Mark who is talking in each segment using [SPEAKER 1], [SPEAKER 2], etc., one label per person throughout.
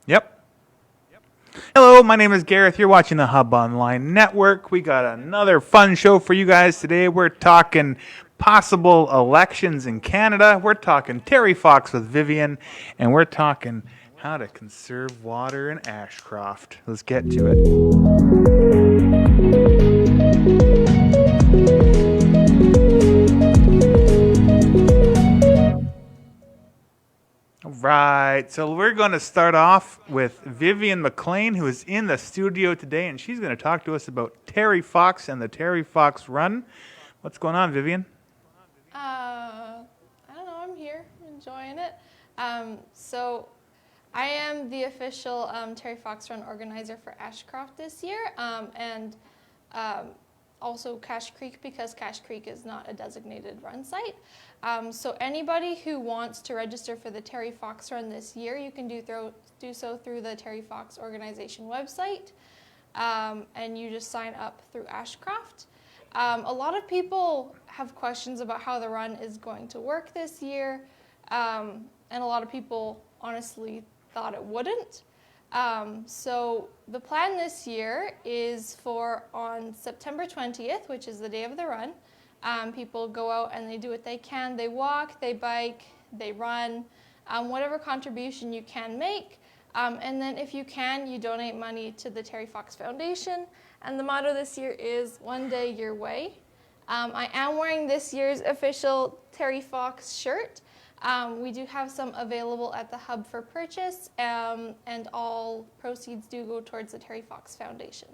[SPEAKER 1] Yep. Hello, my name is Gareth. You're watching the Hub Online Network. We got another fun show for you guys today. We're talking possible elections in Canada. We're talking Terry Fox with Vivian, and we're talking how to conserve water in Ashcroft. Let's get to it. Right, so we're going to start off with Vivian Mclean, who is in the studio today, and she's going to talk to us about Terry Fox and the Terry Fox Run. What's going on, Vivian?
[SPEAKER 2] I don't know, I'm here, enjoying it. So I am the official Terry Fox Run organizer for Ashcroft this year, and also Cache Creek, because Cache Creek is not a designated run site. So anybody who wants to register for the Terry Fox Run this year, you can do so through the Terry Fox organization website, and you just sign up through Ashcroft. A lot of people have questions about how the run is going to work this year, and a lot of people honestly thought it wouldn't. So the plan this year is for on September 20th, which is the day of the run, people go out and they do what they can. They walk, they bike, they run, whatever contribution you can make. And then if you can, you donate money to the Terry Fox Foundation. And the motto this year is One Day Your Way. I am wearing this year's official Terry Fox shirt. We do have some available at the Hub for purchase, and all proceeds do go towards the Terry Fox Foundation.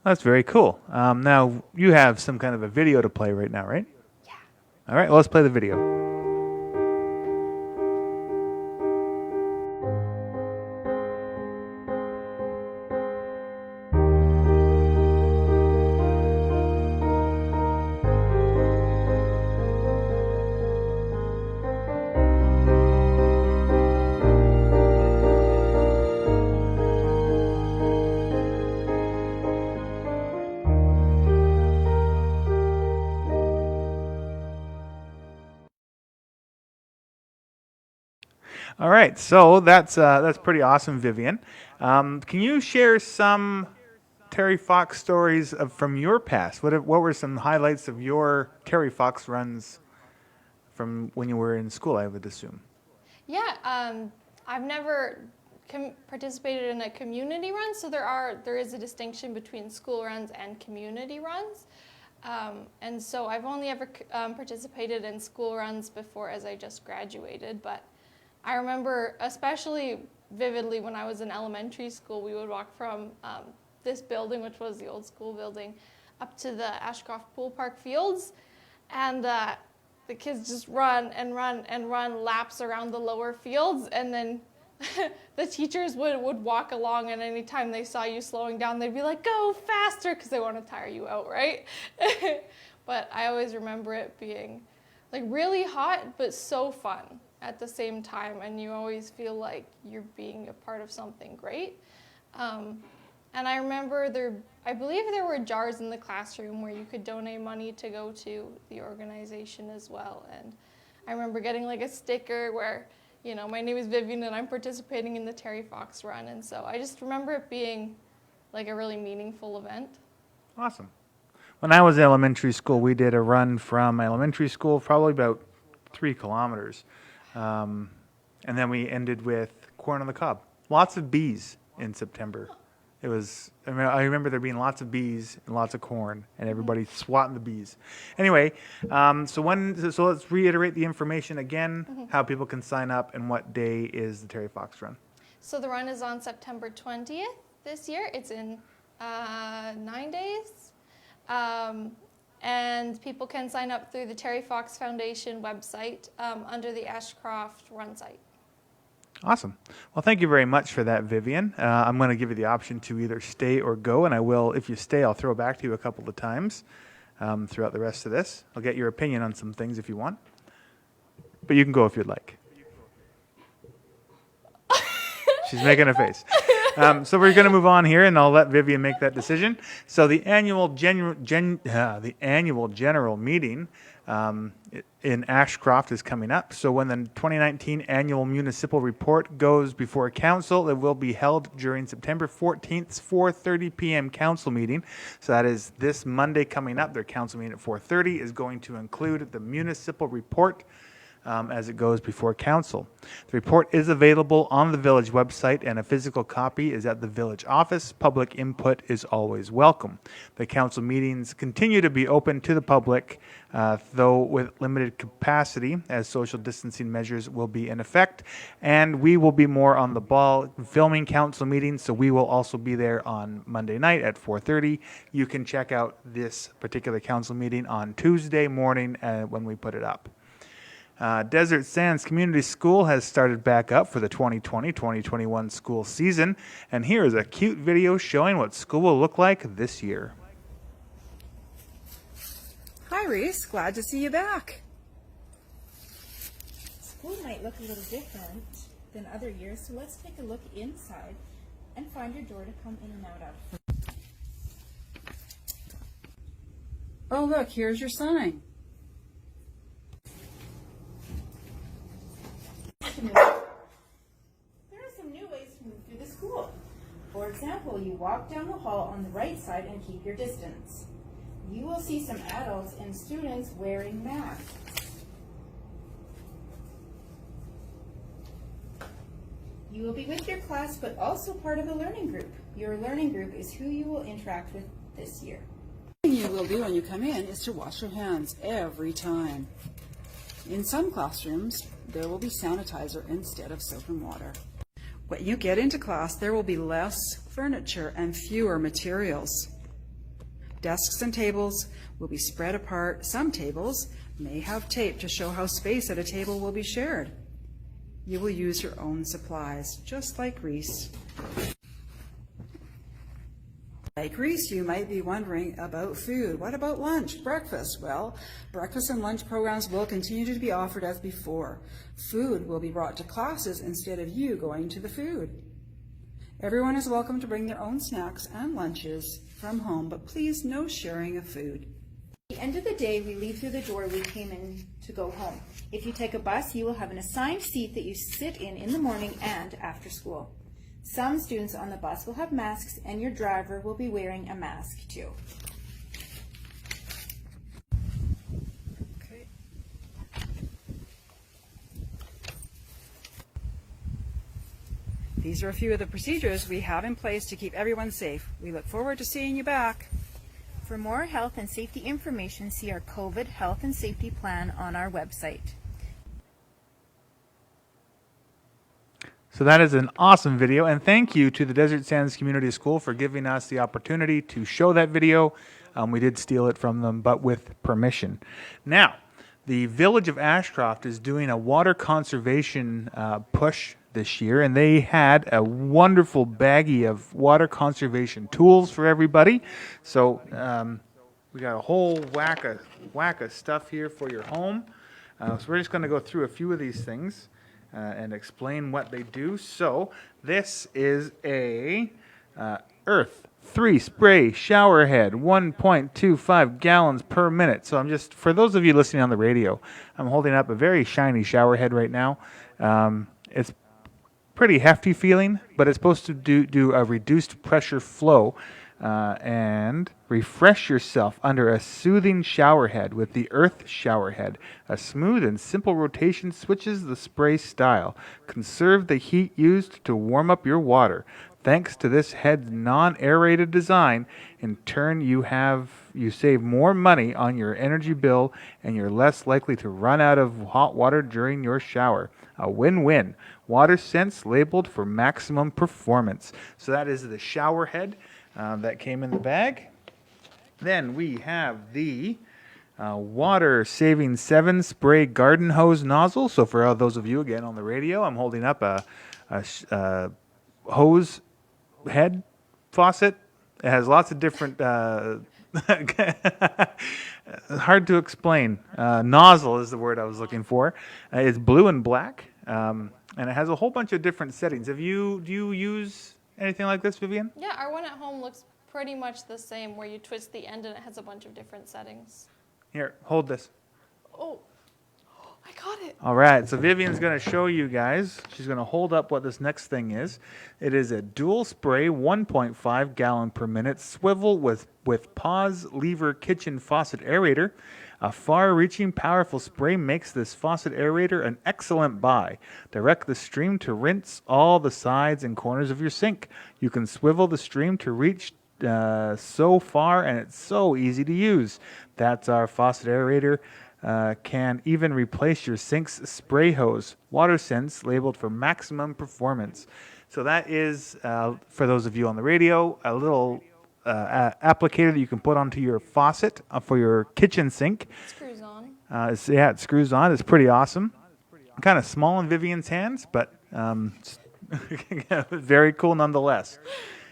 [SPEAKER 1] That's very cool. Now, you have some kind of a video to play right now, right?
[SPEAKER 2] Yeah.
[SPEAKER 1] All right, well, let's play the video. All right, so that's pretty awesome, Vivian. Can you share some Terry Fox stories from your past? What were some highlights of your Terry Fox runs from when you were in school, I would assume?
[SPEAKER 2] Yeah, I've never participated in a community run, so there is a distinction between school runs and community runs. And so I've only ever participated in school runs before, as I just graduated, but I remember especially vividly when I was in elementary school, we would walk from this building, which was the old school building, up to the Ashcroft Pool Park fields, and the kids just run and run and run laps around the lower fields, and then the teachers would walk along, and anytime they saw you slowing down, they'd be like, go faster, because they want to tire you out, right? But I always remember it being like really hot, but so fun at the same time, and you always feel like you're being a part of something great. And I remember I believe there were jars in the classroom where you could donate money to go to the organization as well. And I remember getting like a sticker where, you know, my name is Vivian and I'm participating in the Terry Fox Run. And so I just remember it being like a really meaningful event.
[SPEAKER 1] Awesome. When I was in elementary school, we did a run from elementary school, probably about 3 kilometers. And then we ended with corn on the cob. Lots of bees in September. I remember there being lots of bees and lots of corn, and everybody swatting the bees. Anyway, so let's reiterate the information again, how people can sign up, and what day is the Terry Fox Run.
[SPEAKER 2] So the run is on September 20th this year. It's in 9 days. And people can sign up through the Terry Fox Foundation website under the Ashcroft Run site.
[SPEAKER 1] Awesome. Well, thank you very much for that, Vivian. I'm going to give you the option to either stay or go, and I will, if you stay, I'll throw it back to you a couple of times throughout the rest of this. I'll get your opinion on some things if you want, but you can go if you'd like. She's making a face. So we're going to move on here, and I'll let Vivian make that decision. So the annual general meeting in Ashcroft is coming up. So when the 2019 annual municipal report goes before council, it will be held during September 14th, 4:30 p.m. council meeting. So that is this Monday coming up. Their council meeting at 4:30 is going to include the municipal report as it goes before council. The report is available on the village website, and a physical copy is at the village office. Public input is always welcome. The council meetings continue to be open to the public, though with limited capacity, as social distancing measures will be in effect, and we will be more on the ball filming council meetings, so we will also be there on Monday night at 4:30. You can check out this particular council meeting on Tuesday morning when we put it up. Desert Sands Community School has started back up for the 2020-2021 school season, and here is a cute video showing what school will look like this year.
[SPEAKER 3] Hi Reese, glad to see you back.
[SPEAKER 4] School might look a little different than other years, so let's take a look inside and find your door to come in and out of.
[SPEAKER 3] Oh look, here's your sign.
[SPEAKER 4] There are some new ways to move through the school. For example, you walk down the hall on the right side and keep your distance. You will see some adults and students wearing masks. You will be with your class, but also part of a learning group. Your learning group is who you will interact with this year.
[SPEAKER 3] The thing you will do when you come in is to wash your hands every time. In some classrooms, there will be sanitizer instead of soap and water. When you get into class, there will be less furniture and fewer materials. Desks and tables will be spread apart. Some tables may have tape to show how space at a table will be shared. You will use your own supplies, just like Reese. Like Reese, you might be wondering about food. What about lunch, breakfast? Well, breakfast and lunch programs will continue to be offered as before. Food will be brought to classes instead of you going to the food. Everyone is welcome to bring their own snacks and lunches from home, but please no sharing of food.
[SPEAKER 4] At the end of the day, we leave through the door we came in to go home. If you take a bus, you will have an assigned seat that you sit in the morning and after school. Some students on the bus will have masks, and your driver will be wearing a mask too.
[SPEAKER 3] Okay. These are a few of the procedures we have in place to keep everyone safe. We look forward to seeing you back.
[SPEAKER 4] For more health and safety information, see our COVID health and safety plan on our website.
[SPEAKER 1] So that is an awesome video, and thank you to the Desert Sands Community School for giving us the opportunity to show that video. We did steal it from them, but with permission. Now, the Village of Ashcroft is doing a water conservation push this year, and they had a wonderful baggie of water conservation tools for everybody. So we got a whole whack of stuff here for your home. So we're just going to go through a few of these things and explain what they do. So this is a Earth 3 spray shower head, 1.25 gallons per minute. So I'm just, for those of you listening on the radio, I'm holding up a very shiny shower head right now. It's pretty hefty feeling, but it's supposed to do a reduced pressure flow and refresh yourself under a soothing shower head with the Earth shower head. A smooth and simple rotation switches the spray style. Conserve the heat used to warm up your water. Thanks to this head's non-aerated design, in turn you save more money on your energy bill, and you're less likely to run out of hot water during your shower. A win-win. Water Sense labeled for maximum performance. So that is the shower head that came in the bag. Then we have the water saving 7 spray garden hose nozzle. So for all those of you again on the radio, I'm holding up a hose head faucet. It has lots of different hard to explain. Nozzle is the word I was looking for. It's blue and black, and it has a whole bunch of different settings. Do you use anything like this, Vivian?
[SPEAKER 2] Yeah, our one at home looks pretty much the same, where you twist the end and it has a bunch of different settings.
[SPEAKER 1] Here, hold this.
[SPEAKER 2] Oh, I got it.
[SPEAKER 1] All right, so Vivian's going to show you guys. She's going to hold up what this next thing is. It is a dual spray 1.5 gallon per minute swivel with pause lever kitchen faucet aerator. A far-reaching, powerful spray makes this faucet aerator an excellent buy. Direct the stream to rinse all the sides and corners of your sink. You can swivel the stream to reach so far, and it's so easy to use. That's our faucet aerator. Can even replace your sink's spray hose. WaterSense labeled for maximum performance. So that is, for those of you on the radio, a little applicator that you can put onto your faucet for your kitchen sink.
[SPEAKER 2] Screws on.
[SPEAKER 1] It screws on. It's pretty awesome. Kind of small in Vivian's hands, but very cool nonetheless.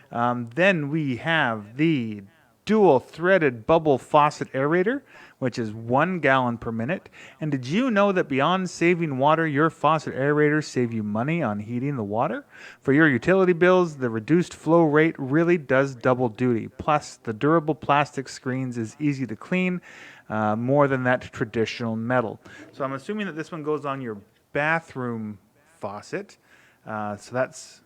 [SPEAKER 1] Then we have the dual threaded bubble faucet aerator, which is 1 gallon per minute. And did you know that beyond saving water, your faucet aerators save you money on heating the water? For your utility bills, the reduced flow rate really does double duty. Plus, the durable plastic screens is easy to clean, more than that traditional metal. So I'm assuming that this one goes on your bathroom faucet. So that's...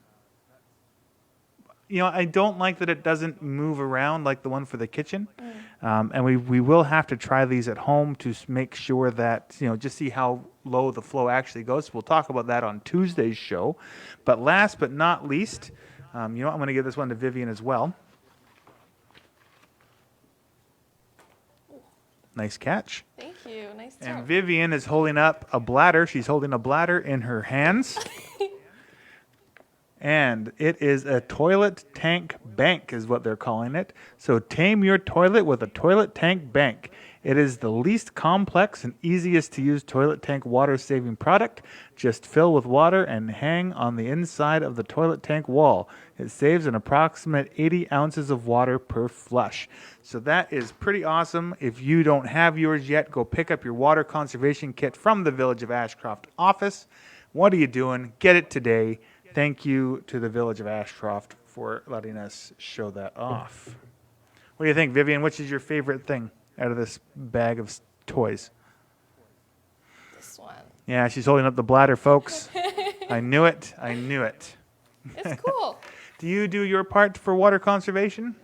[SPEAKER 1] I don't like that it doesn't move around like the one for the kitchen. And we will have to try these at home to make sure that, just see how low the flow actually goes. We'll talk about that on Tuesday's show. But last but not least, I'm going to give this one to Vivian as well. Nice catch.
[SPEAKER 2] Thank you. Nice job.
[SPEAKER 1] And Vivian is holding up a bladder. She's holding a bladder in her hands. And it is a toilet tank bank is what they're calling it. So tame your toilet with a toilet tank bank. It is the least complex and easiest to use toilet tank water saving product. Just fill with water and hang on the inside of the toilet tank wall. It saves an approximate 80 ounces of water per flush. So that is pretty awesome. If you don't have yours yet, go pick up your water conservation kit from the Village of Ashcroft office. What are you doing? Get it today. Thank you to the Village of Ashcroft for letting us show that off. What do you think, Vivian? Which is your favorite thing out of this bag of toys?
[SPEAKER 2] This one.
[SPEAKER 1] Yeah, she's holding up the bladder, folks. I knew it.
[SPEAKER 2] It's cool.
[SPEAKER 1] Do you do your part for water conservation?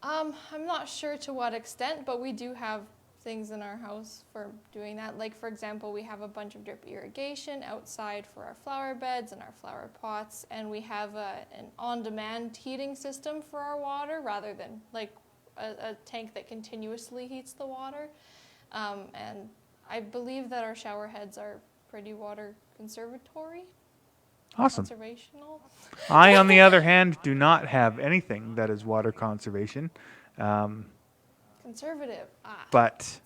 [SPEAKER 2] I'm not sure to what extent, but we do have things in our house for doing that. Like, for example, we have a bunch of drip irrigation outside for our flower beds and our flower pots, and we have an on-demand heating system for our water rather than like a tank that continuously heats the water. And I believe that our shower heads are pretty water conservatory.
[SPEAKER 1] Awesome.
[SPEAKER 2] Conservational.
[SPEAKER 1] I, on the other hand, do not have anything that is water conservation.
[SPEAKER 2] Conservative.
[SPEAKER 1] But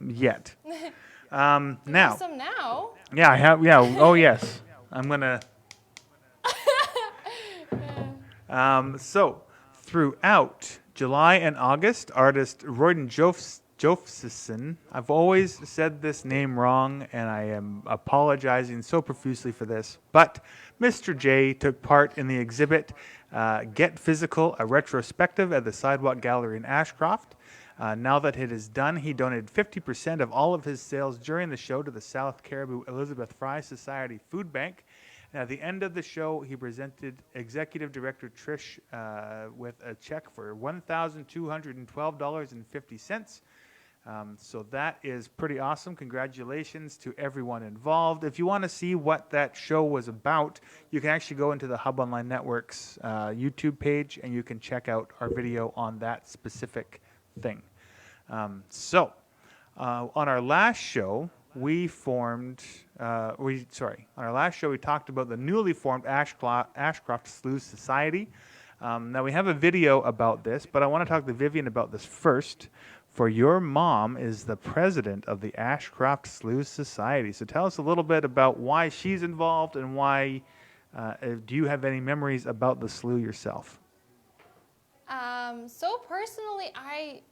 [SPEAKER 1] yet. Now.
[SPEAKER 2] Have some now.
[SPEAKER 1] Yeah, I have. Yeah. Oh, yes. I'm gonna. So throughout July and August, artist Royden Jofsison. I've always said this name wrong, and I am apologizing so profusely for this. But Mr. J took part in the exhibit Get Physical, a retrospective at the Sidewalk Gallery in Ashcroft. Now that it is done, he donated 50% of all of his sales during the show to the South Cariboo Elizabeth Fry Society Food Bank. And at the end of the show, he presented Executive Director Trish with a check for $1,212.50. So that is pretty awesome. Congratulations to everyone involved. If you want to see what that show was about, you can actually go into the Hub Online Network's YouTube page, and you can check out our video on that specific thing. On our last show, we talked about the newly formed Ashcroft Slough Society. Now we have a video about this, but I want to talk to Vivian about this first. For your mom is the president of the Ashcroft Slough Society. So tell us a little bit about why she's involved and why, do you have any memories about the slough yourself?
[SPEAKER 2] So personally, I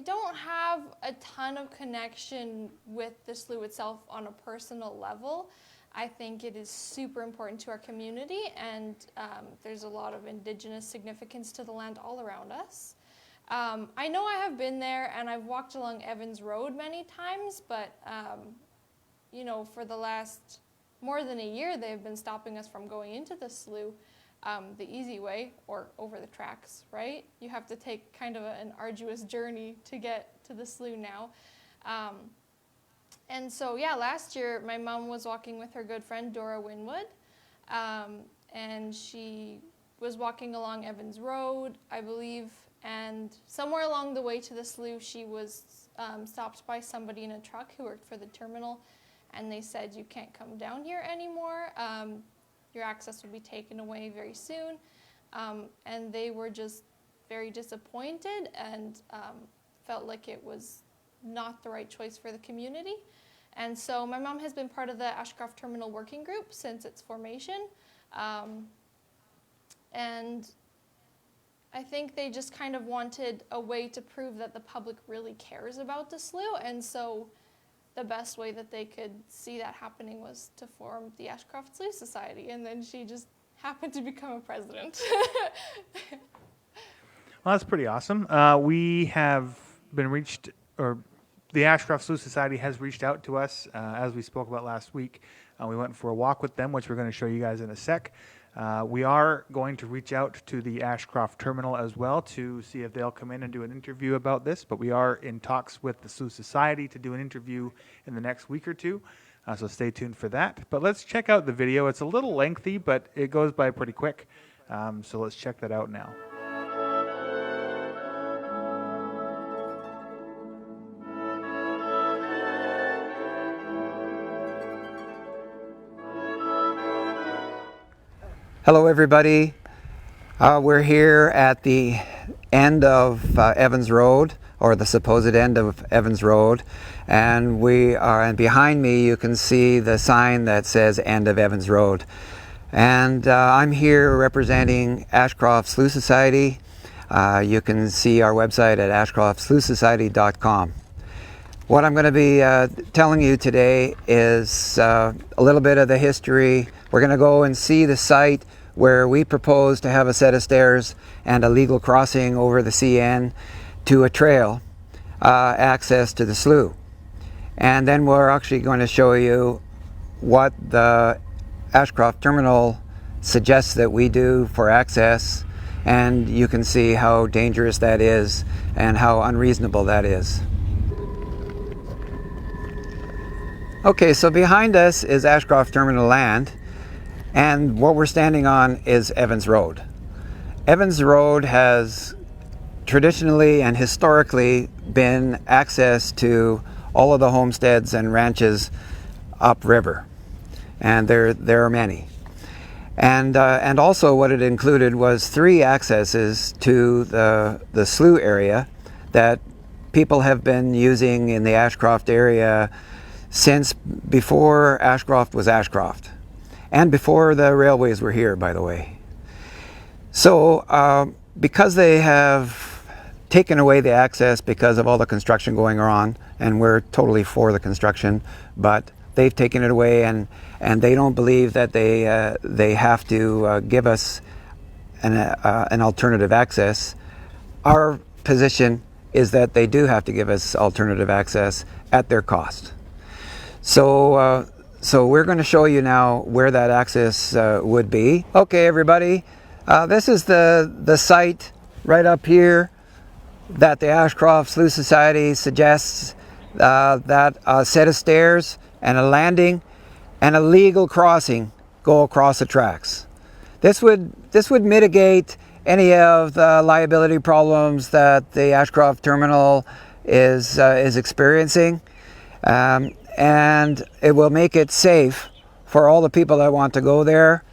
[SPEAKER 2] don't have a ton of connection with the slough itself on a personal level. I think it is super important to our community, and there's a lot of Indigenous significance to the land all around us. I know I have been there and I've walked along Evans Road many times, but you know, for the last more than a year, they've been stopping us from going into the slough the easy way or over the tracks, right? You have to take kind of an arduous journey to get to the slough now. And so, yeah, last year my mom was walking with her good friend Dora Winwood, and she was walking along Evans Road, I believe, and somewhere along the way to the slough, she was stopped by somebody in a truck who worked for the terminal, and they said, you can't come down here anymore. Your access will be taken away very soon. And they were just very disappointed and felt like it was not the right choice for the community. And so my mom has been part of the Ashcroft Terminal Working Group since its formation. And I think they just kind of wanted a way to prove that the public really cares about the slough. And so the best way that they could see that happening was to form the Ashcroft Slough Society. And then she just happened to become a president.
[SPEAKER 1] Well, that's pretty awesome. We have been reached, or the Ashcroft Slough Society has reached out to us, as we spoke about last week. We went for a walk with them, which we're going to show you guys in a sec. We are going to reach out to the Ashcroft Terminal as well to see if they'll come in and do an interview about this, but we are in talks with the Slough Society to do an interview in the next week or two, so stay tuned for that. But let's check out the video. It's a little lengthy, but it goes by pretty quick, so let's check that out now.
[SPEAKER 5] Hello everybody. We're here at the end of Evans Road, or the supposed end of Evans Road, and and behind me you can see the sign that says end of Evans Road. And I'm here representing Ashcroft Slough Society. You can see our website at ashcroftsloughsociety.com. What I'm going to be telling you today is a little bit of the history. We're going to go and see the site where we propose to have a set of stairs and a legal crossing over the CN to a trail access to the slough. And then we're actually going to show you what the Ashcroft Terminal suggests that we do for access, and you can see how dangerous that is and how unreasonable that is. Okay, so behind us is Ashcroft Terminal land, and what we're standing on is Evans Road. Evans Road has traditionally and historically been access to all of the homesteads and ranches upriver, and there are many. And also what it included was 3 accesses to the slough area that people have been using in the Ashcroft area since before Ashcroft was Ashcroft, and before the railways were here, by the way. So because they have taken away the access because of all the construction going on, and we're totally for the construction, but they've taken it away, and they don't believe that they have to give us an alternative access. Our position is that they do have to give us alternative access at their cost. So we're going to show you now where that access would be. Okay, everybody, this is the site right up here that the Ashcroft Slough Society suggests that a set of stairs and a landing and a legal crossing go across the tracks. This would mitigate any of the liability problems that the Ashcroft Terminal is experiencing. And it will make it safe for all the people that want to go there.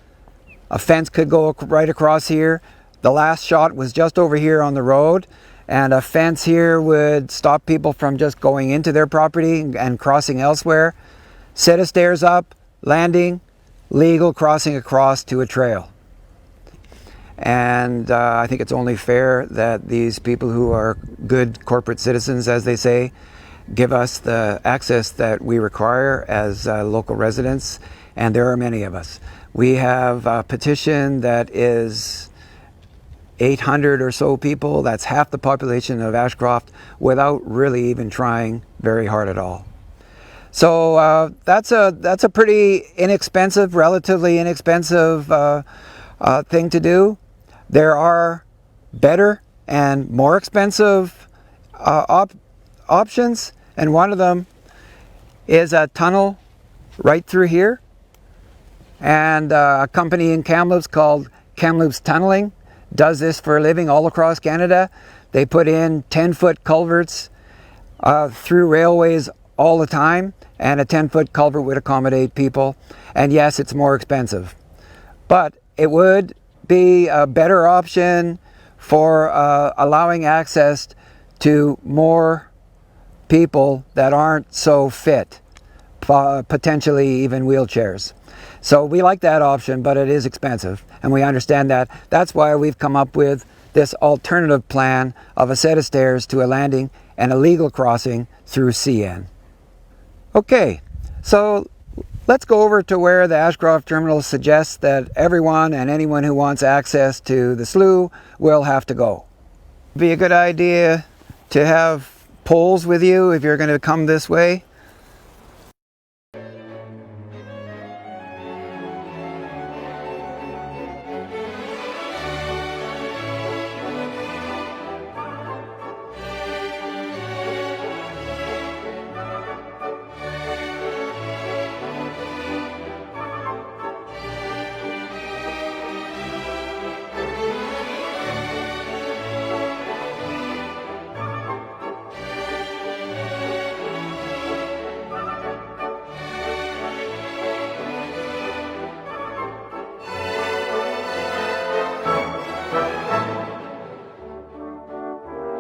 [SPEAKER 5] A fence could go right across here. The last shot was just over here on the road, and a fence here would stop people from just going into their property and crossing elsewhere. Set of stairs up, landing, legal crossing across to a trail. And I think it's only fair that these people who are good corporate citizens, as they say, give us the access that we require as local residents, and there are many of us. We have a petition that is 800 or so people. That's half the population of Ashcroft without really even trying very hard at all. So that's a pretty inexpensive, relatively inexpensive thing to do. There are better and more expensive options, and one of them is a tunnel right through here, and a company in Kamloops called Kamloops Tunneling does this for a living all across Canada. They put in 10-foot culverts through railways all the time, and a 10-foot culvert would accommodate people. And yes, it's more expensive, but it would be a better option for allowing access to more people that aren't so fit, potentially even wheelchairs. So we like that option, but it is expensive, and we understand that. That's why we've come up with this alternative plan of a set of stairs to a landing and a legal crossing through CN. Okay, so let's go over to where the Ashcroft Terminal suggests that everyone and anyone who wants access to the slough will have to go. It'd be a good idea to have poles with you if you're going to come this way.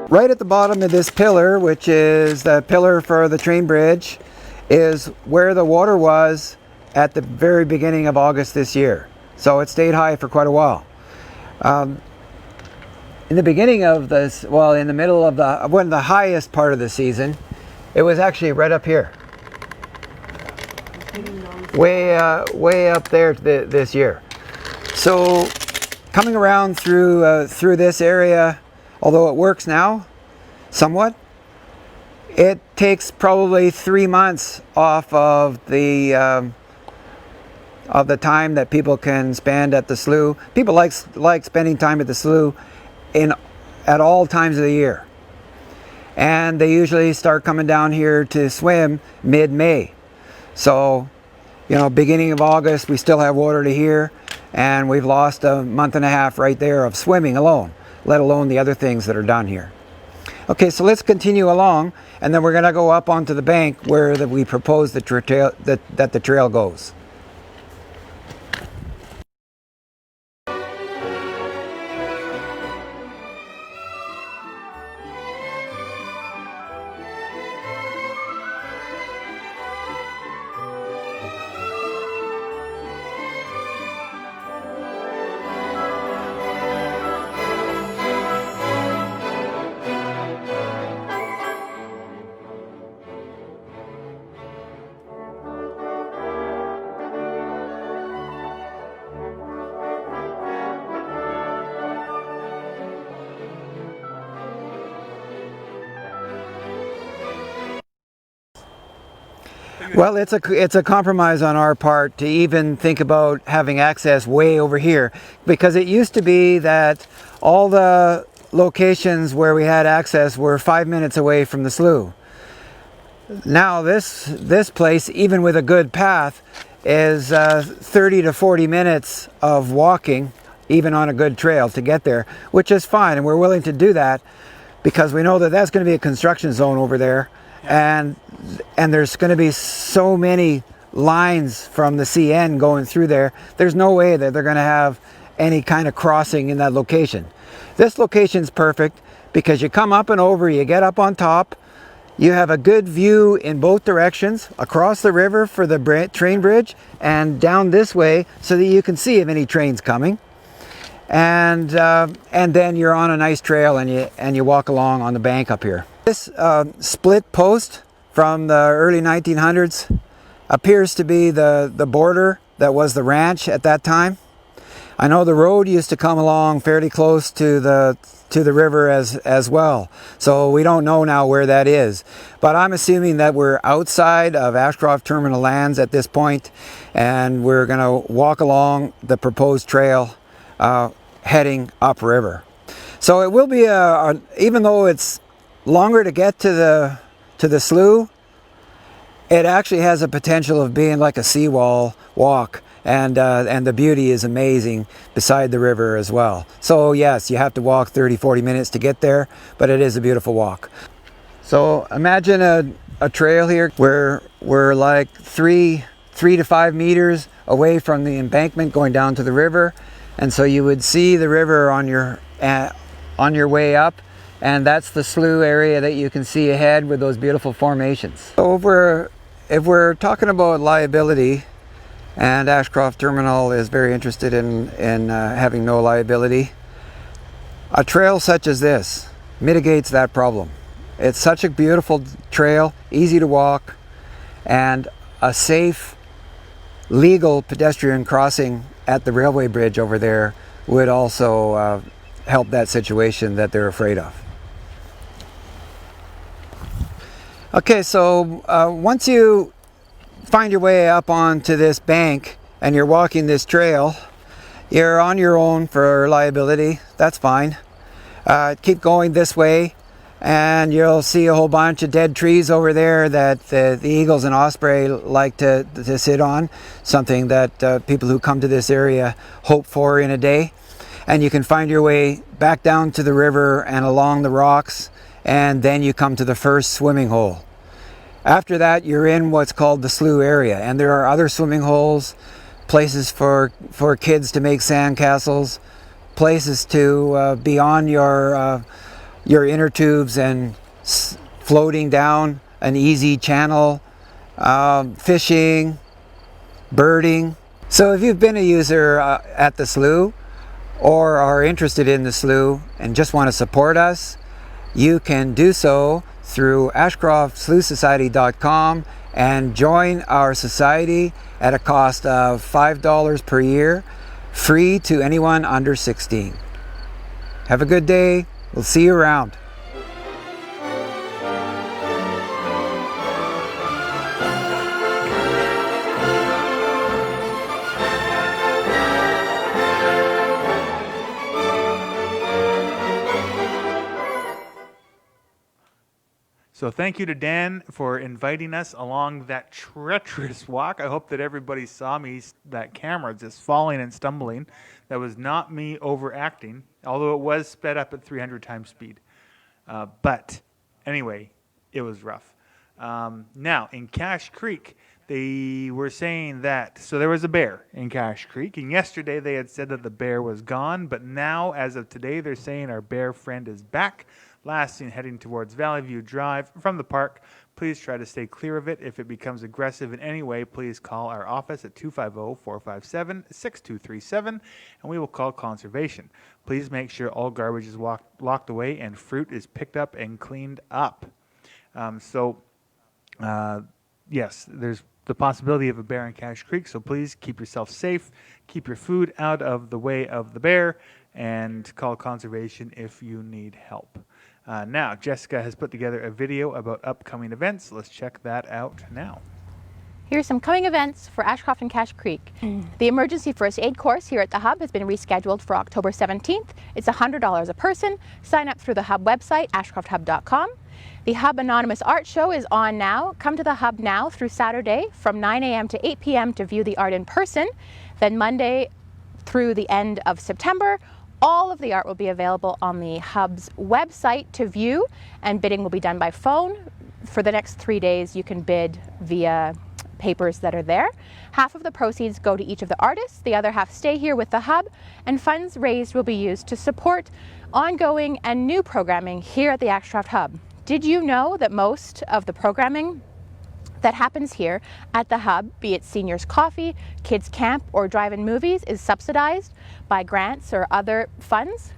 [SPEAKER 5] Right at the bottom of this pillar, which is the pillar for the train bridge, is where the water was at the very beginning of August this year. So it stayed high for quite a while. In the beginning of this, well, in the middle of the highest part of the season, it was actually right up here. Way up there this year. So coming around through this area, although it works now, somewhat, it takes probably 3 months off of the time that people can spend at the slough. People like spending time at the slough at all times of the year, and they usually start coming down here to swim mid-May. So, you know, beginning of August, we still have water to here, and we've lost a month and a half right there of swimming alone, let alone the other things that are done here. Okay, so let's continue along, and then we're going to go up onto the bank where we propose that the trail goes. Well, it's a compromise on our part to even think about having access way over here, because it used to be that all the locations where we had access were 5 minutes away from the slough. Now this place, even with a good path, is 30 to 40 minutes of walking, even on a good trail, to get there, which is fine, and we're willing to do that because we know that that's going to be a construction zone over there. And there's going to be so many lines from the CN going through there. There's no way that they're going to have any kind of crossing in that location. This location's perfect because you come up and over, you get up on top, you have a good view in both directions, across the river for the train bridge and down this way so that you can see if any train's coming. And then you're on a nice trail and you walk along on the bank up here. This split post from the early 1900s appears to be the border that was the ranch at that time. I know the road used to come along fairly close to the river as well. So we don't know now where that is. But I'm assuming that we're outside of Ashcroft Terminal lands at this point, and we're going to walk along the proposed trail heading upriver. So it will be even though it's longer to get to the slough, it actually has a potential of being like a seawall walk, and the beauty is amazing beside the river as well. So yes, you have to walk 30-40 minutes to get there, but it is a beautiful walk. So imagine a trail here where we're like 3 to 5 meters away from the embankment going down to the river, and so you would see the river on your way up, and that's the slough area that you can see ahead with those beautiful formations. So if we're talking about liability, and Ashcroft Terminal is very interested in having no liability, a trail such as this mitigates that problem. It's such a beautiful trail, easy to walk, and a safe, legal pedestrian crossing at the railway bridge over there would also help that situation that they're afraid of. Okay, so once you find your way up onto this bank and you're walking this trail, you're on your own for liability. That's fine. Keep going this way and you'll see a whole bunch of dead trees over there that the eagles and osprey like to sit on, something that people who come to this area hope for in a day. And you can find your way back down to the river and along the rocks, and then you come to the first swimming hole. After that, you're in what's called the slough area, and there are other swimming holes, places for kids to make sandcastles, places to be on your inner tubes and floating down an easy channel, fishing, birding. So if you've been a user at the slough or are interested in the slough and just want to support us, you can do so through ashcroftsloughsociety.com and join our society at a cost of $5 per year, free to anyone under 16. Have a good day. We'll see you around.
[SPEAKER 1] So thank you to Dan for inviting us along that treacherous walk. I hope that everybody saw me, that camera just falling and stumbling. That was not me overacting, although it was sped up at 300 times speed. But anyway, it was rough. Now, in Cache Creek, they were saying that, so there was a bear in Cache Creek, and yesterday they had said that the bear was gone, but now, as of today, they're saying our bear friend is back. Last seen heading towards Valley View Drive from the park. Please try to stay clear of it. If it becomes aggressive in any way, please call our office at 250-457-6237, and we will call conservation. Please make sure all garbage is locked away and fruit is picked up and cleaned up. Yes, there's the possibility of a bear in Cache Creek, so please keep yourself safe, keep your food out of the way of the bear, and call conservation if you need help. Now, Jessica has put together a video about upcoming events. Let's check that out now.
[SPEAKER 6] Here's some coming events for Ashcroft and Cache Creek. The emergency first aid course here at the Hub has been rescheduled for October 17th. It's $100 a person. Sign up through the Hub website, ashcrofthub.com. The Hub Anonymous Art Show is on now. Come to the Hub now through Saturday from 9 a.m. to 8 p.m. to view the art in person. Then Monday through the end of September, all of the art will be available on the Hub's website to view, and bidding will be done by phone. For the next 3 days, you can bid via papers that are there. Half of the proceeds go to each of the artists, the other half stay here with the Hub, and funds raised will be used to support ongoing and new programming here at the Ashcroft Hub. Did you know that most of the programming that happens here at the Hub, be it seniors coffee, kids camp, or drive-in movies, is subsidized by grants or other funds?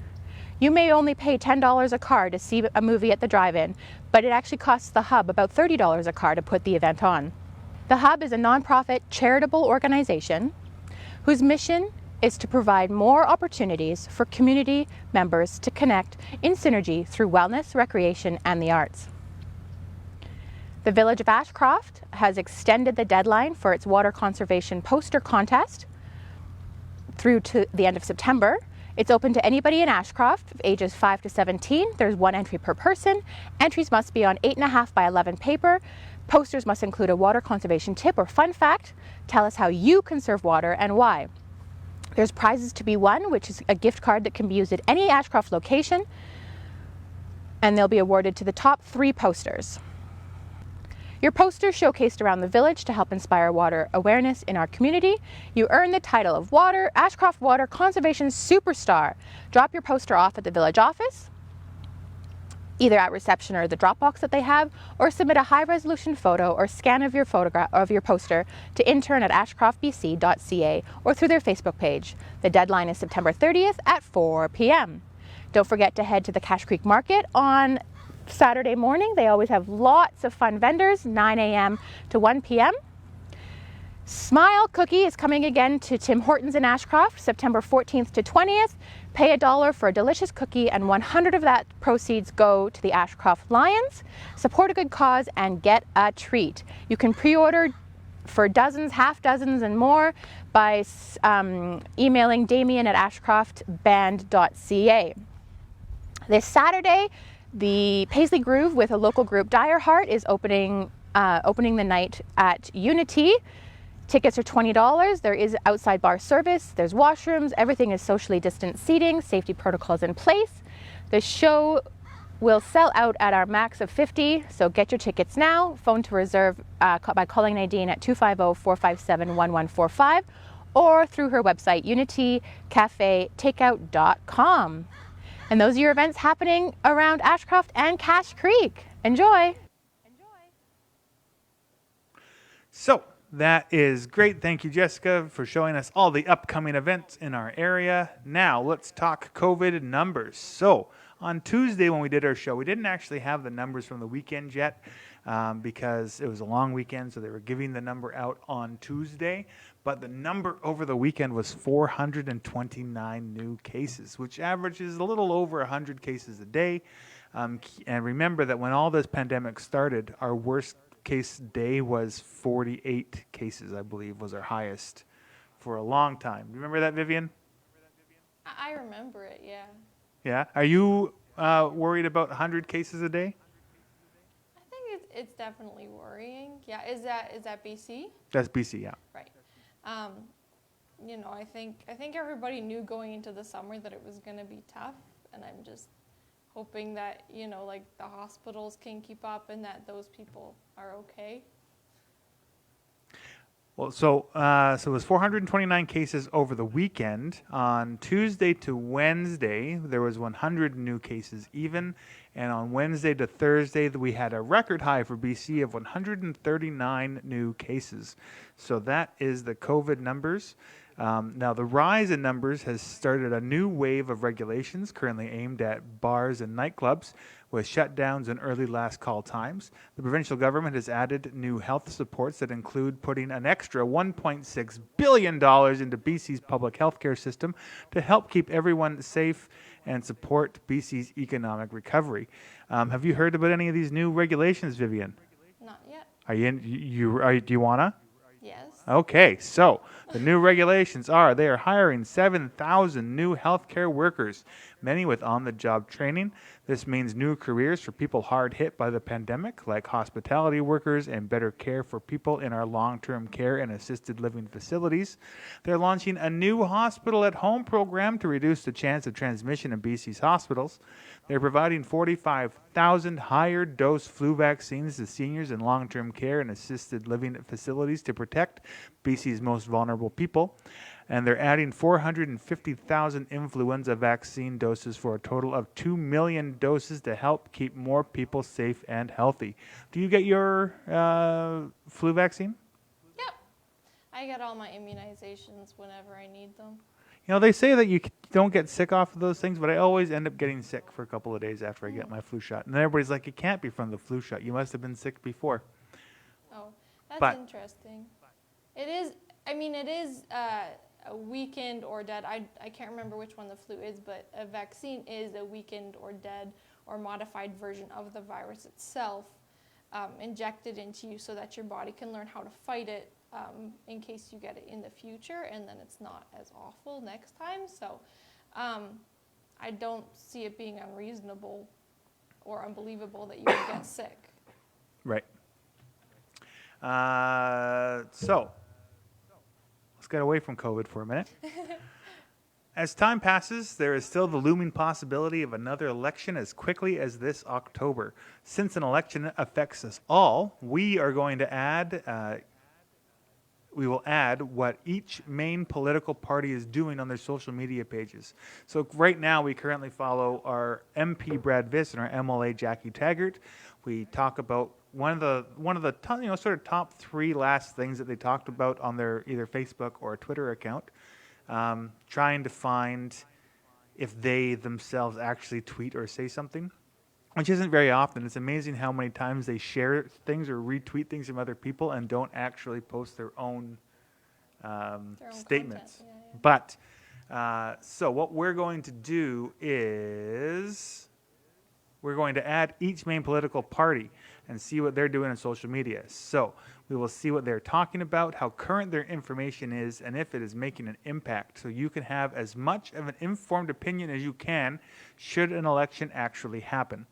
[SPEAKER 6] You may only pay $10 a car to see a movie at the drive-in, but it actually costs the Hub about $30 a car to put the event on. The Hub is a nonprofit charitable organization whose mission is to provide more opportunities for community members to connect in synergy through wellness, recreation, and the arts. The Village of Ashcroft has extended the deadline for its water conservation poster contest through to the end of September. It's open to anybody in Ashcroft, ages 5 to 17. There's 1 entry per person. Entries must be on 8.5 by 11 paper. Posters must include a water conservation tip or fun fact. Tell us how you conserve water and why. There's prizes to be won, which is a gift card that can be used at any Ashcroft location, and they'll be awarded to the top 3 posters. Your poster showcased around the village to help inspire water awareness in our community. You earn the title of Ashcroft Water Conservation Superstar. Drop your poster off at the village office, either at reception or the drop box that they have, or submit a high-resolution photo or scan of your photograph of your poster to intern@ashcroftbc.ca or through their Facebook page. The deadline is September 30th at 4 p.m. Don't forget to head to the Cache Creek Market on Saturday morning. They always have lots of fun vendors, 9 a.m. to 1 p.m. Smile Cookie is coming again to Tim Hortons in Ashcroft, September 14th to 20th. Pay $1 for a delicious cookie, and 100 of that proceeds go to the Ashcroft Lions. Support a good cause and get a treat. You can pre-order for dozens, half dozens, and more by emailing damien@ashcroftband.ca. This Saturday, the Paisley Groove with a local group, Dire Heart, is opening the night at Unity. Tickets are $20. There is outside bar service. There's washrooms. Everything is socially distant seating. Safety protocols in place. The show will sell out at our max of 50, so get your tickets now. Phone to reserve by calling Nadine at 250-457-1145 or through her website, unitycafetakeout.com. And those are your events happening around Ashcroft and Cache Creek. Enjoy!
[SPEAKER 1] So that is great. Thank you, Jessica, for showing us all the upcoming events in our area. Now let's talk COVID numbers. So on Tuesday when we did our show, we didn't actually have the numbers from the weekend yet because it was a long weekend, so they were giving the number out on Tuesday. But the number over the weekend was 429 new cases, which averages a little over 100 cases a day. And remember that when all this pandemic started, our worst case day was 48 cases, I believe, was our highest for a long time. Do you remember that, Vivian?
[SPEAKER 2] I remember it, yeah.
[SPEAKER 1] Yeah? Are you worried about 100 cases a day?
[SPEAKER 2] I think it's definitely worrying. Yeah, is that BC?
[SPEAKER 1] That's BC, yeah.
[SPEAKER 2] Right. You know, I think everybody knew going into the summer that it was going to be tough, and I'm just hoping that, you know, like the hospitals can keep up and that those people are okay.
[SPEAKER 1] Well, so it was 429 cases over the weekend. On Tuesday to Wednesday, there was 100 new cases even. And on Wednesday to Thursday, we had a record high for BC of 139 new cases. So that is the COVID numbers. Now, the rise in numbers has started a new wave of regulations currently aimed at bars and nightclubs with shutdowns and early last call times. The provincial government has added new health supports that include putting an extra $1.6 billion into BC's public health care system to help keep everyone safe and support BC's economic recovery. Have you heard about any of these new regulations, Vivian?
[SPEAKER 2] Not yet.
[SPEAKER 1] Are you in? Do you wanna?
[SPEAKER 2] Yes.
[SPEAKER 1] Okay, so the new regulations are they are hiring 7,000 new healthcare workers, many with on-the-job training. This means new careers for people hard hit by the pandemic, like hospitality workers and better care for people in our long-term care and assisted living facilities. They're launching a new hospital-at-home program to reduce the chance of transmission in BC's hospitals. They're providing 45,000 higher dose flu vaccines to seniors in long-term care and assisted living facilities to protect BC's most vulnerable people. And they're adding 450,000 influenza vaccine doses for a total of 2 million doses to help keep more people safe and healthy. Do you get your flu vaccine?
[SPEAKER 2] Yep. I get all my immunizations whenever I need them.
[SPEAKER 1] You know, they say that you don't get sick off of those things, but I always end up getting sick for a couple of days after I get my flu shot. And then everybody's like, it can't be from the flu shot. You must have been sick before.
[SPEAKER 2] Oh, that's interesting. It is, I mean, it is weakened or dead. I can't remember which one the flu is, but a vaccine is a weakened or dead or modified version of the virus itself injected into you so that your body can learn how to fight it in case you get it in the future, and then it's not as awful next time. So I don't see it being unreasonable or unbelievable that you would get sick.
[SPEAKER 1] Right. So let's get away from COVID for a minute. As time passes, there is still the looming possibility of another election as quickly as this October. Since an election affects us all, we are going to add, we will add what each main political party is doing on their social media pages. So right now, we currently follow our MP Brad Viss and our MLA Jackie Taggart. We talk about one of the sort of top three last things that they talked about on their either Facebook or Twitter account. Trying to find if they themselves actually tweet or say something, which isn't very often. It's amazing how many times they share things or retweet things from other people and don't actually post their own statements.
[SPEAKER 2] Content. Yeah.
[SPEAKER 1] But, so what we're going to do is we're going to add each main political party and see what they're doing on social media. So we will see what they're talking about, how current their information is, and if it is making an impact. So you can have as much of an informed opinion as you can should an election actually happen.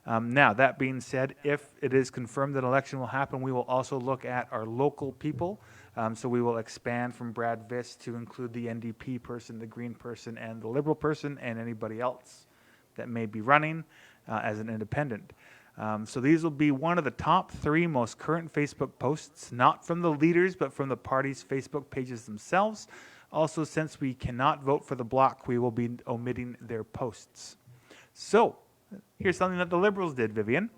[SPEAKER 1] Now, that being said, if it is confirmed that an election will happen, we will also look at our local people. So we will expand from Brad Viss to include the NDP person, the Green person, and the Liberal person, and anybody else that may be running as an independent. So these will be one of the top three most current Facebook posts, not from the leaders, but from the party's Facebook pages themselves. Also, since we cannot vote for the bloc, we will be omitting their posts. So here's something that the Liberals did, Vivian.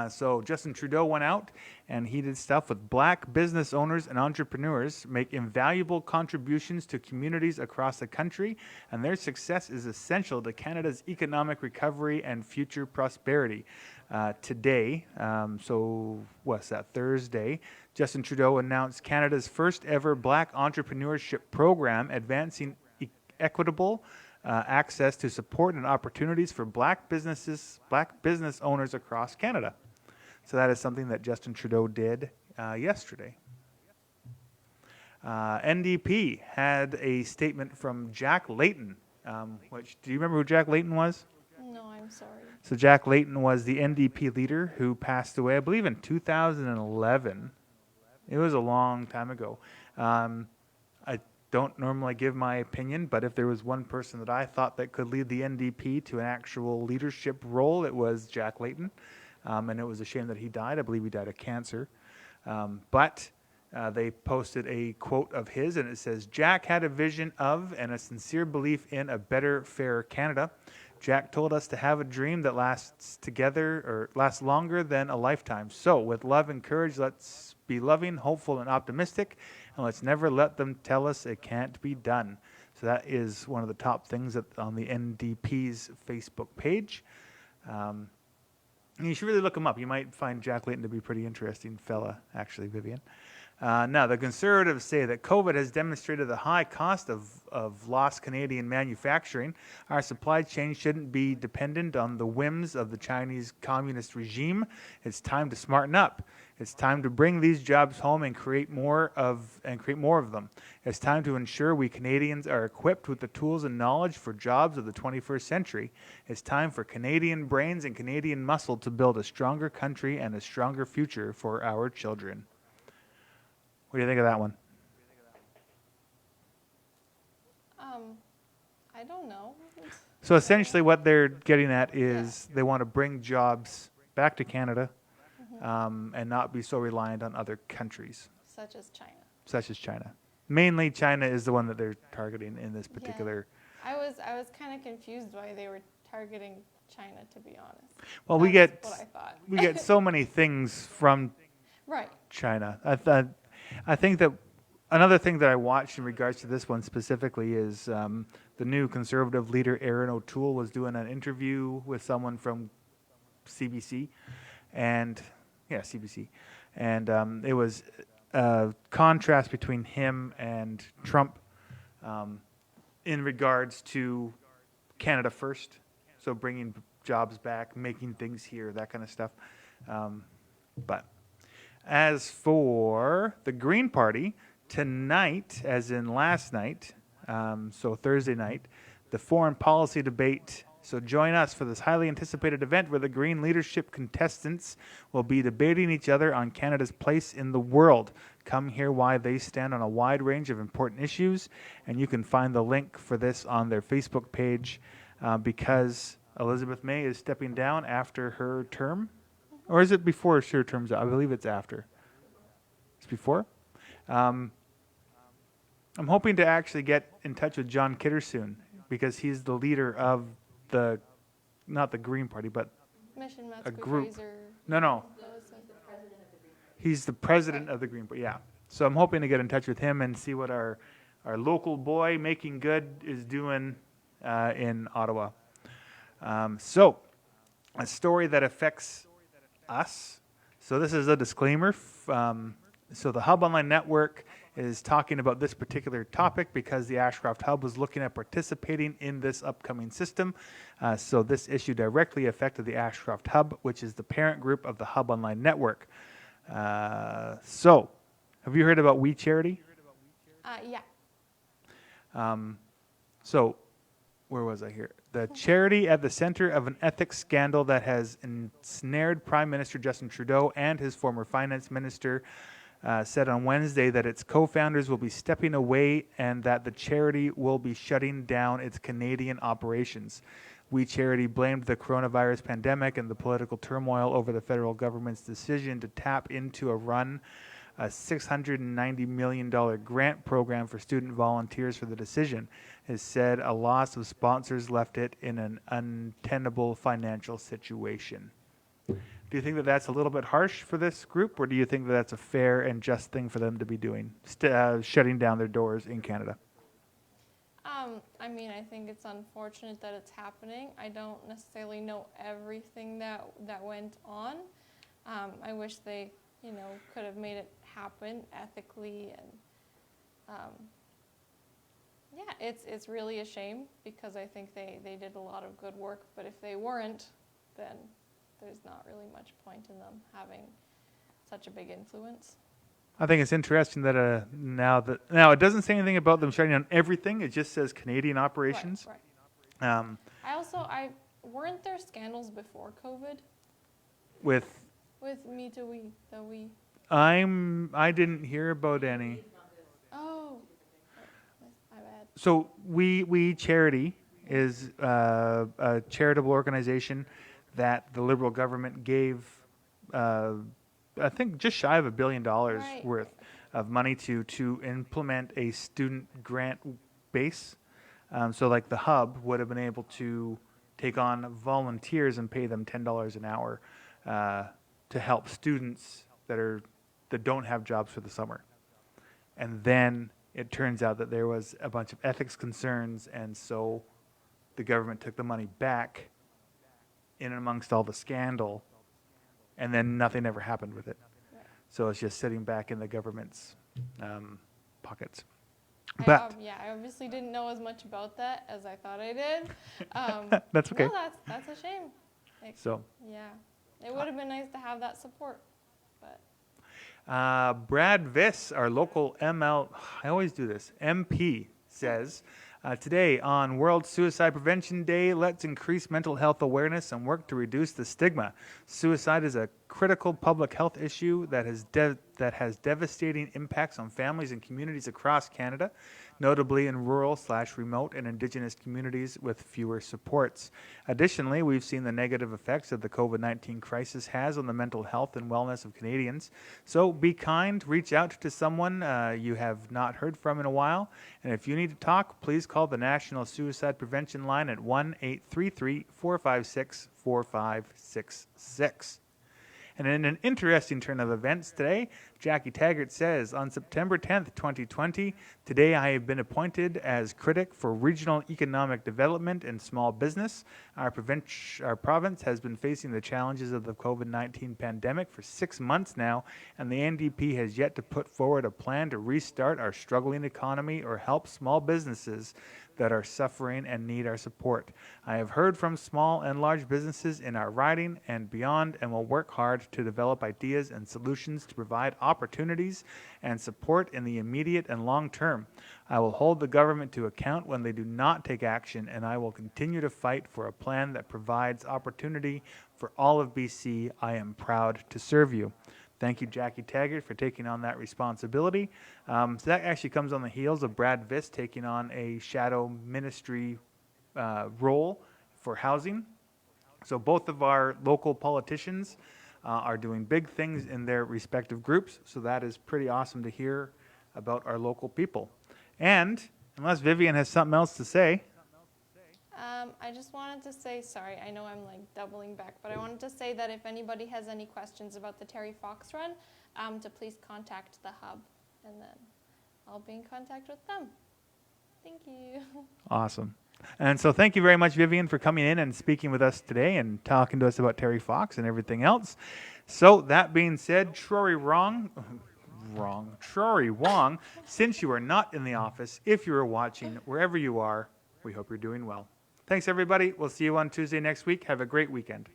[SPEAKER 1] So Justin Trudeau went out and he did stuff with black business owners and entrepreneurs make invaluable contributions to communities across the country, and their success is essential to Canada's economic recovery and future prosperity. Today, so what's that, Thursday, Justin Trudeau announced Canada's first ever black entrepreneurship program advancing equitable access to support and opportunities for black business owners across Canada. So that is something that Justin Trudeau did yesterday. NDP had a statement from Jack Layton, which, do you remember who Jack Layton was?
[SPEAKER 2] No, I'm sorry.
[SPEAKER 1] So Jack Layton was the NDP leader who passed away, I believe, in 2011. It was a long time ago. I don't normally give my opinion, but if there was one person that I thought that could lead the NDP to an actual leadership role, it was Jack Layton. And it was a shame that he died. I believe he died of cancer. But they posted a quote of his, and it says, "Jack had a vision of and a sincere belief in a better, fairer Canada. Jack told us to have a dream that lasts longer than a lifetime. So with love and courage, let's be loving, hopeful, and optimistic, and let's never let them tell us it can't be done." So that is one of the top things on the NDP's Facebook page. You should really look him up. You might find Jack Layton to be a pretty interesting fella, actually, Vivian. Now, the Conservatives say that COVID has demonstrated the high cost of lost Canadian manufacturing. Our supply chain shouldn't be dependent on the whims of the Chinese communist regime. It's time to smarten up. It's time to bring these jobs home and create more of them. It's time to ensure we Canadians are equipped with the tools and knowledge for jobs of the 21st century. It's time for Canadian brains and Canadian muscle to build a stronger country and a stronger future for our children. What do you think of that one?
[SPEAKER 2] I don't know.
[SPEAKER 1] So essentially what they're getting at is they want to bring jobs back to Canada and not be so reliant on other countries.
[SPEAKER 2] Such as China.
[SPEAKER 1] Mainly China is the one that they're targeting in this particular...
[SPEAKER 2] I was kind of confused why they were targeting China, to be honest.
[SPEAKER 1] Well,
[SPEAKER 2] That's what I thought.
[SPEAKER 1] we get so many things from China. I think that another thing that I watched in regards to this one specifically is the new Conservative leader, Erin O'Toole, was doing an interview with someone from CBC. CBC. And it was a contrast between him and Trump in regards to Canada First, so bringing jobs back, making things here, that kind of stuff. But as for the Green Party, tonight, as in last night, so Thursday night, the foreign policy debate. So join us for this highly anticipated event where the Green leadership contestants will be debating each other on Canada's place in the world. Come hear why they stand on a wide range of important issues, and you can find the link for this on their Facebook page because Elizabeth May is stepping down after her term. Or is it before her term's out? I believe it's after. It's before? I'm hoping to actually get in touch with John Kidder soon because he's the leader of not the Green Party, but
[SPEAKER 2] Mission
[SPEAKER 1] a
[SPEAKER 2] Metzger
[SPEAKER 1] group.
[SPEAKER 2] Fraser.
[SPEAKER 1] No.
[SPEAKER 2] What was it?
[SPEAKER 1] He's the president of the Green Party, yeah. So I'm hoping to get in touch with him and see what our local boy making good is doing in Ottawa. So a story that affects us. So this is a disclaimer. So the Hub Online Network is talking about this particular topic because the Ashcroft Hub was looking at participating in this upcoming system. So this issue directly affected the Ashcroft Hub, which is the parent group of the Hub Online Network. So have you heard about We Charity?
[SPEAKER 2] Yeah.
[SPEAKER 1] So where was I here? The charity at the center of an ethics scandal that has ensnared Prime Minister Justin Trudeau and his former finance minister said on Wednesday that its co-founders will be stepping away and that the charity will be shutting down its Canadian operations. We Charity blamed the coronavirus pandemic and the political turmoil over the federal government's decision to tap into a $690 million grant program for student volunteers for the decision. It said a loss of sponsors left it in an untenable financial situation. Do you think that that's a little bit harsh for this group, or do you think that that's a fair and just thing for them to be doing, shutting down their doors in Canada?
[SPEAKER 2] I mean, I think it's unfortunate that it's happening. I don't necessarily know everything that went on. I wish they, could have made it happen ethically, and yeah, it's really a shame because I think they did a lot of good work. But if they weren't, then there's not really much point in them having such a big influence.
[SPEAKER 1] I think it's interesting that now it doesn't say anything about them shutting down everything. It just says Canadian operations.
[SPEAKER 2] Right. Weren't there scandals before COVID
[SPEAKER 1] With
[SPEAKER 2] Me Too We?
[SPEAKER 1] I didn't hear about any.
[SPEAKER 2] Oh, my bad.
[SPEAKER 1] So we Charity is a charitable organization that the Liberal government gave, I think, just shy of $1 billion
[SPEAKER 2] Right.
[SPEAKER 1] worth of money to implement a student grant base. So like the Hub would have been able to take on volunteers and pay them $10 an hour to help students that don't have jobs for the summer. And then it turns out that there was a bunch of ethics concerns, and so the government took the money back in and amongst all the scandal, and then nothing ever happened with it.
[SPEAKER 2] Right.
[SPEAKER 1] So it's just sitting back in the government's pockets.
[SPEAKER 2] I
[SPEAKER 1] But
[SPEAKER 2] obviously didn't know as much about that as I thought I did.
[SPEAKER 1] that's okay.
[SPEAKER 2] No, that's a shame.
[SPEAKER 1] So
[SPEAKER 2] Yeah, it would have been nice to have that support, but
[SPEAKER 1] Brad Viss, our local I always do this, MP, says, today on World Suicide Prevention Day, let's increase mental health awareness and work to reduce the stigma. Suicide is a critical public health issue that has devastating impacts on families and communities across Canada, notably in rural/remote and Indigenous communities with fewer supports. Additionally, we've seen the negative effects that the COVID-19 crisis has on the mental health and wellness of Canadians. So be kind, reach out to someone you have not heard from in a while, and if you need to talk, please call the National Suicide Prevention Line at 1-833-456-4566. And in an interesting turn of events today, Jackie Taggart says, on September 10th, 2020, today I have been appointed as critic for regional economic development and small business. Our province has been facing the challenges of the COVID-19 pandemic for 6 months now, and the NDP has yet to put forward a plan to restart our struggling economy or help small businesses that are suffering and need our support. I have heard from small and large businesses in our riding and beyond, and will work hard to develop ideas and solutions to provide opportunities and support in the immediate and long term. I will hold the government to account when they do not take action, and I will continue to fight for a plan that provides opportunity for all of BC. I am proud to serve you. Thank you, Jackie Taggart, for taking on that responsibility. So that actually comes on the heels of Brad Viss taking on a shadow ministry role for housing. So both of our local politicians are doing big things in their respective groups. So that is pretty awesome to hear about our local people. And unless Vivian has something else to say.
[SPEAKER 2] I just wanted to say, sorry, I know I'm like doubling back, but I wanted to say that if anybody has any questions about the Terry Fox run, to please contact the hub, and then I'll be in contact with them. Thank you.
[SPEAKER 1] Awesome. And so thank you very much, Vivian, for coming in and speaking with us today and talking to us about Terry Fox and everything else. So that being said, Trory Wong, since you are not in the office, if you are watching, wherever you are, we hope you're doing well. Thanks, everybody. We'll see you on Tuesday next week. Have a great weekend.